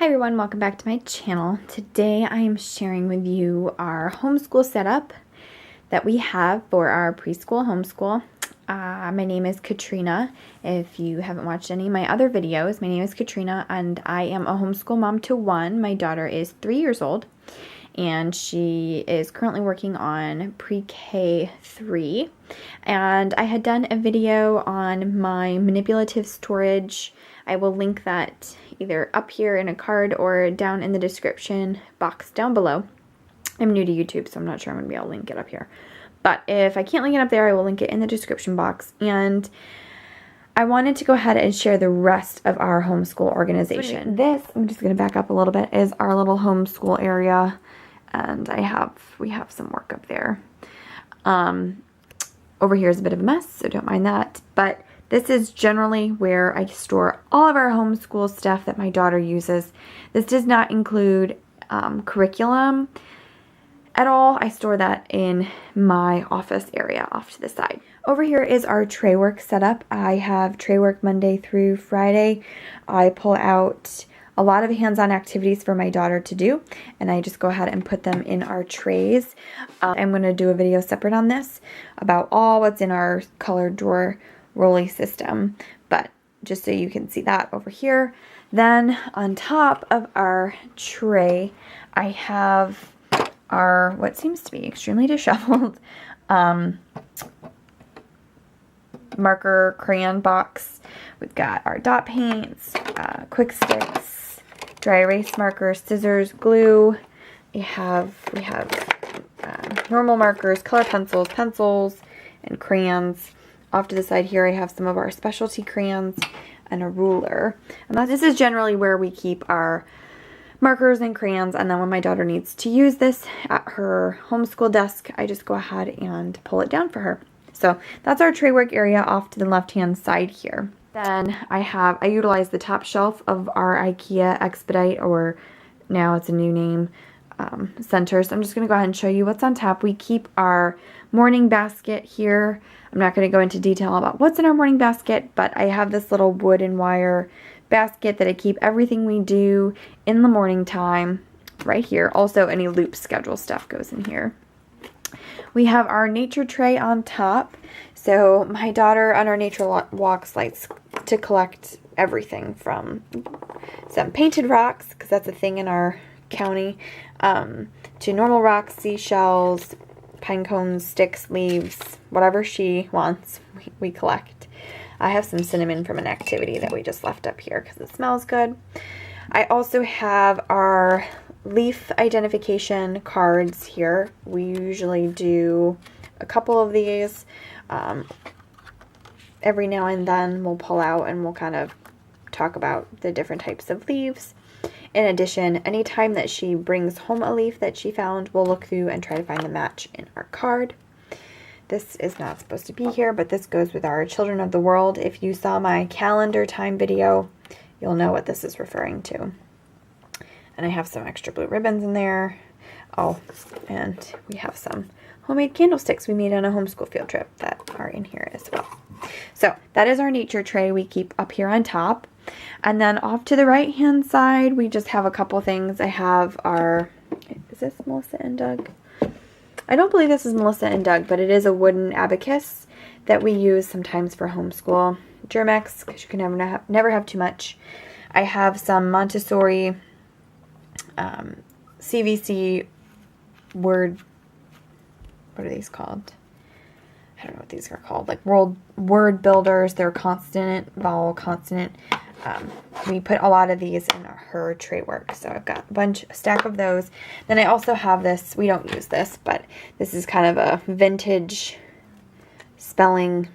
Hi everyone, welcome back to my channel. Today I am sharing with you our homeschool setup that we have for our preschool homeschool. My name is Katrina. If you haven't watched any of my other videos, my name is Katrina and I am a homeschool mom to one. My daughter is 3 years old and she is currently working on pre-K 3. And I had done a video on my manipulative storage. I will link that either up here in a card or down in the description box down below. I'm new to YouTube, so I'm not sure I'm going to be able to link it up here. But if I can't link it up there, I will link it in the description box. And I wanted to go ahead and share the rest of our homeschool organization. This, I'm just going to back up a little bit, is our little homeschool area. And we have some work up there. Over here is a bit of a mess, so don't mind that. But this is generally where I store all of our homeschool stuff that my daughter uses. This does not include curriculum at all. I store that in my office area off to the side. Over here is our tray work setup. I have tray work Monday through Friday. I pull out a lot of hands-on activities for my daughter to do, and I just go ahead and put them in our trays. I'm going to do a video separate on this about all what's in our colored drawer rolly system, but just so you can see that over here. Then on top of our tray, I have our, what seems to be extremely disheveled, marker crayon box. We've got our dot paints, quick sticks, dry erase markers, scissors, glue. We have normal markers, color pencils, and crayons. Off to the side here, I have some of our specialty crayons and a ruler. And this is generally where we keep our markers and crayons. And then when my daughter needs to use this at her homeschool desk, I just go ahead and pull it down for her. So that's our tray work area off to the left-hand side here. Then I utilize the top shelf of our IKEA Expedite, or now it's a new name, center. So I'm just going to go ahead and show you what's on top. We keep our morning basket here. I'm not going to go into detail about what's in our morning basket, but I have this little wood and wire basket that I keep everything we do in the morning time right here. Also, any loop schedule stuff goes in here. We have our nature tray on top. So my daughter on our nature walks likes to collect everything from some painted rocks, because that's a thing in our county, to normal rocks, seashells, pine cones, sticks, leaves, whatever she wants, we collect. I have some cinnamon from an activity that we just left up here because it smells good. I also have our leaf identification cards here. We usually do a couple of these. Every now and then we'll pull out and we'll kind of talk about the different types of leaves. In addition, anytime that she brings home a leaf that she found, we'll look through and try to find the match in our card. This is not supposed to be here, but this goes with our Children of the World. If you saw my calendar time video, you'll know what this is referring to. And I have some extra blue ribbons in there. Oh, and we have some homemade candlesticks we made on a homeschool field trip that are in here as well. So that is our nature tray we keep up here on top. And then off to the right hand side, we just have a couple things. I have our, is this Melissa and Doug? I don't believe this is Melissa and Doug, but it is a wooden abacus that we use sometimes for homeschool. Germex, because you can never have too much. I have some Montessori CVC word, what are these called? I don't know what these are called, like word builders. They're consonant, vowel, consonant. We put a lot of these in her tray work, so I've got a stack of those. Then I also have this, we don't use this, but this is kind of a vintage spelling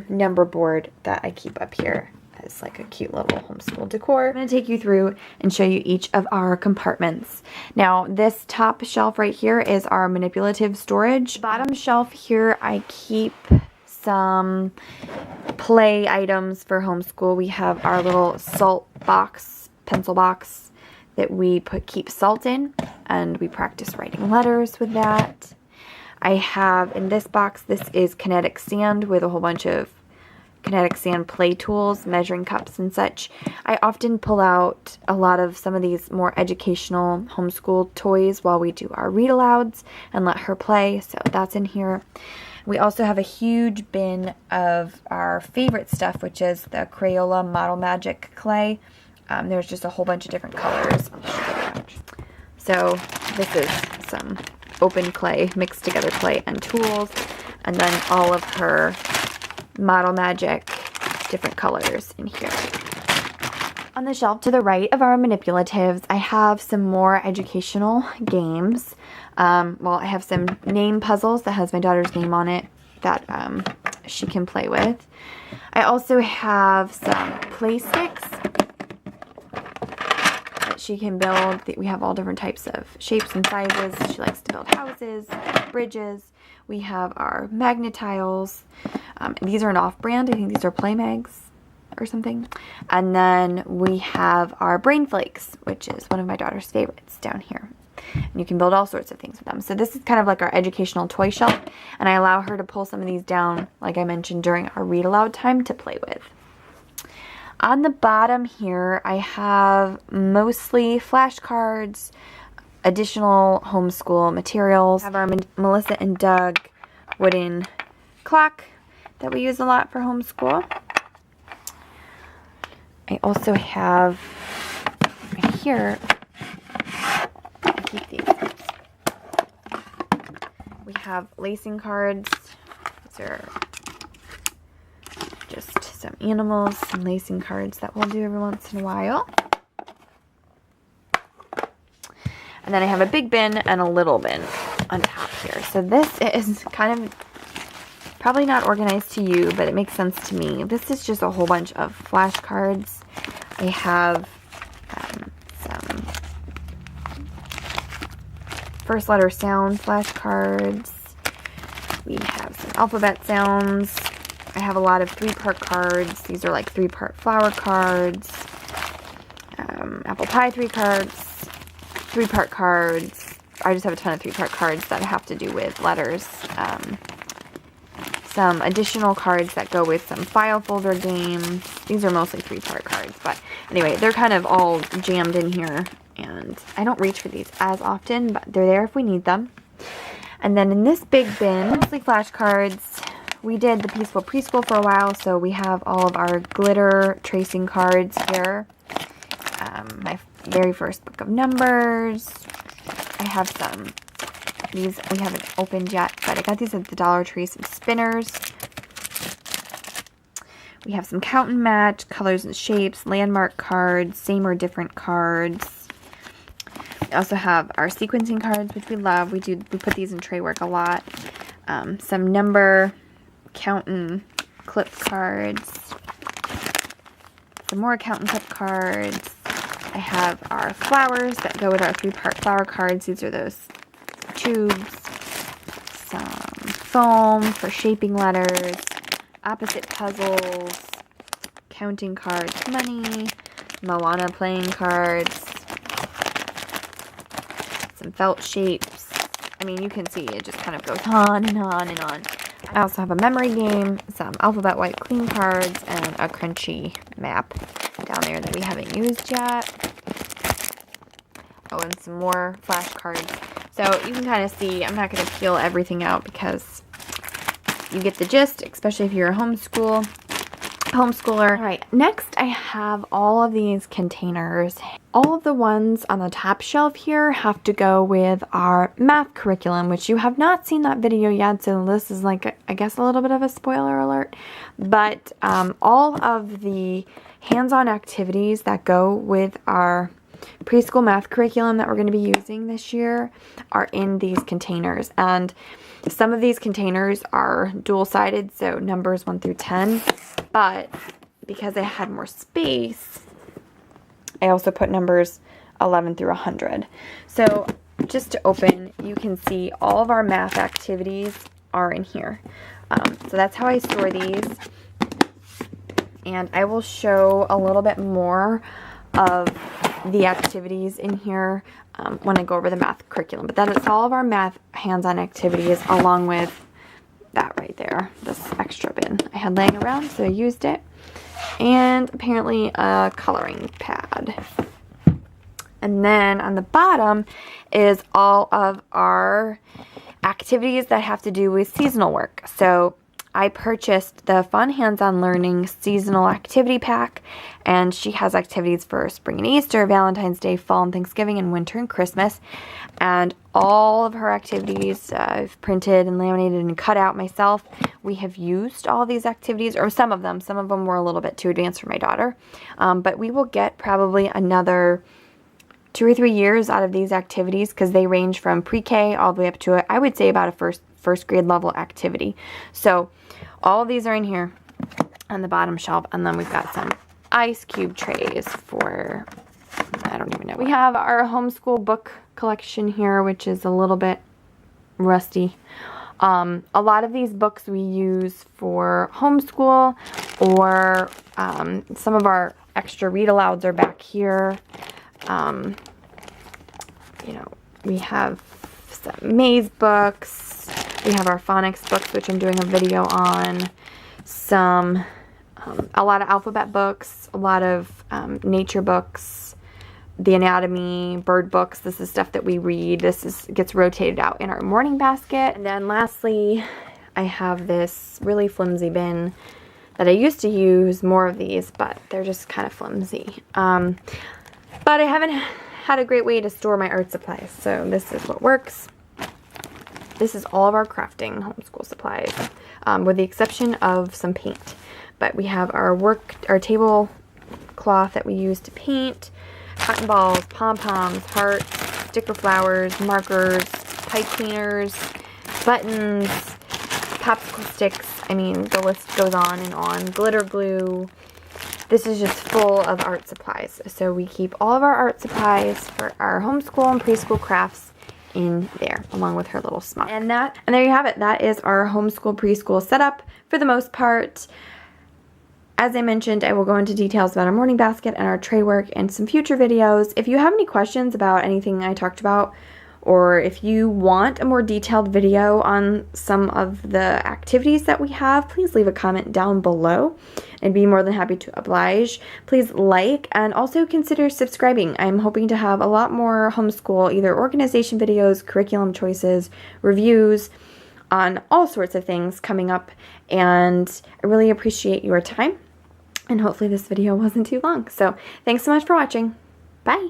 number board that I keep up here as like a cute little homeschool decor. I'm going to take you through and show you each of our compartments. Now, this top shelf right here is our manipulative storage. Bottom shelf here, I keep some play items for homeschool. We have our little salt box, pencil box that we keep salt in, and we practice writing letters with that. I have in this box, this is Kinetic Sand with a whole bunch of Kinetic Sand play tools, measuring cups and such. I often pull out a lot of some of these more educational homeschool toys while we do our read alouds and let her play, so that's in here. We also have a huge bin of our favorite stuff, which is the Crayola Model Magic clay. There's just a whole bunch of different colors. So this is some open clay, mixed together clay and tools, and then all of her Model Magic different colors in here. On the shelf to the right of our manipulatives, I have some more educational games. Well, I have some name puzzles that has my daughter's name on it that she can play with. I also have some play sticks that she can build. We have all different types of shapes and sizes. She likes to build houses, bridges. We have our Magnetiles. These are an off-brand. I think these are Play Mags or something. And then we have our Brain Flakes, which is one of my daughter's favorites down here. And you can build all sorts of things with them. So this is kind of like our educational toy shelf, and I allow her to pull some of these down, like I mentioned, during our read aloud time to play with. On the bottom here, I have mostly flashcards, additional homeschool materials. I have our Melissa and Doug wooden clock that we use a lot for homeschool. I also have right here, I keep these. We have lacing cards. These are just some animals and lacing cards that we'll do every once in a while. And then I have a big bin and a little bin on top here. So this is kind of probably not organized to you, but it makes sense to me. This is just a whole bunch of flashcards. I have some first letter sound flashcards. We have some alphabet sounds. I have a lot of 3-part cards. These are like 3-part flower cards. Apple pie 3-part cards. I just have a ton of 3-part cards that have to do with letters. Some additional cards that go with some file folder games. These are mostly 3-part cards, but anyway, they're kind of all jammed in here, and I don't reach for these as often, but they're there if we need them. And then in this big bin, mostly flashcards. We did the Peaceful Preschool for a while, so we have all of our glitter tracing cards here. My very first book of numbers. I have some. These we haven't opened yet, but I got these at the Dollar Tree, some spinners. We have some count and match, colors and shapes, landmark cards, same or different cards. We also have our sequencing cards, which we love. We put these in tray work a lot. Some number, count and clip cards. Some more count and clip cards. I have our flowers that go with our 3-part flower cards. These are those tubes, some foam for shaping letters, opposite puzzles, counting cards, money, Moana playing cards, some felt shapes. I mean, you can see it just kind of goes on and on and on. I also have a memory game, some alphabet white clean cards, and a crunchy map down there that we haven't used yet. Oh, and some more flashcards. So you can kind of see, I'm not going to peel everything out because you get the gist, especially if you're a homeschooler. All right, next I have all of these containers. All of the ones on the top shelf here have to go with our math curriculum, which you have not seen that video yet, so this is like, I guess, a little bit of a spoiler alert. But all of the hands-on activities that go with our preschool math curriculum that we're going to be using this year are in these containers, and some of these containers are dual-sided, so numbers 1 through 10, but because I had more space, I also put numbers 11 through 100. So just to open, you can see all of our math activities are in here. So that's how I store these, and I will show a little bit more of the activities in here when I go over the math curriculum. But that is all of our math hands-on activities, along with that right there, this extra bin I had laying around, so I used it. And apparently a coloring pad. And then on the bottom is all of our activities that have to do with seasonal work. So I purchased the Fun Hands-On Learning Seasonal Activity Pack, and she has activities for spring and Easter, Valentine's Day, fall and Thanksgiving, and winter and Christmas. And all of her activities I've printed and laminated and cut out myself. We have used all these activities, or some of them. Some of them were a little bit too advanced for my daughter. But we will get probably another 2 or 3 years out of these activities, because they range from pre-K all the way up to, I would say, about a first grade level activity. So all of these are in here on the bottom shelf, and then we've got some ice cube trays for, I don't even know. We have our homeschool book collection here, which is a little bit rusty. A lot of these books we use for homeschool, or some of our extra read alouds are back here. You know, we have some maze books, we have our phonics books, which I'm doing a video on, some, a lot of alphabet books, a lot of nature books, the anatomy, bird books. This is stuff that we read. This gets rotated out in our morning basket. And then lastly, I have this really flimsy bin that I used to use more of these, but they're just kind of flimsy. But I haven't had a great way to store my art supplies, so this is what works. This is all of our crafting homeschool supplies, with the exception of some paint. But we have our tablecloth that we use to paint, cotton balls, pom-poms, hearts, sticker flowers, markers, pipe cleaners, buttons, popsicle sticks. I mean, the list goes on and on. Glitter glue. This is just full of art supplies. So we keep all of our art supplies for our homeschool and preschool crafts in there, along with her little smock. And there you have it. That is our homeschool preschool setup for the most part. As I mentioned, I will go into details about our morning basket and our tray work in some future videos. If you have any questions about anything I talked about, or if you want a more detailed video on some of the activities that we have, please leave a comment down below. I'd be more than happy to oblige. Please like and also consider subscribing. I'm hoping to have a lot more homeschool, either organization videos, curriculum choices, reviews on all sorts of things coming up. And I really appreciate your time. And hopefully this video wasn't too long. So thanks so much for watching. Bye.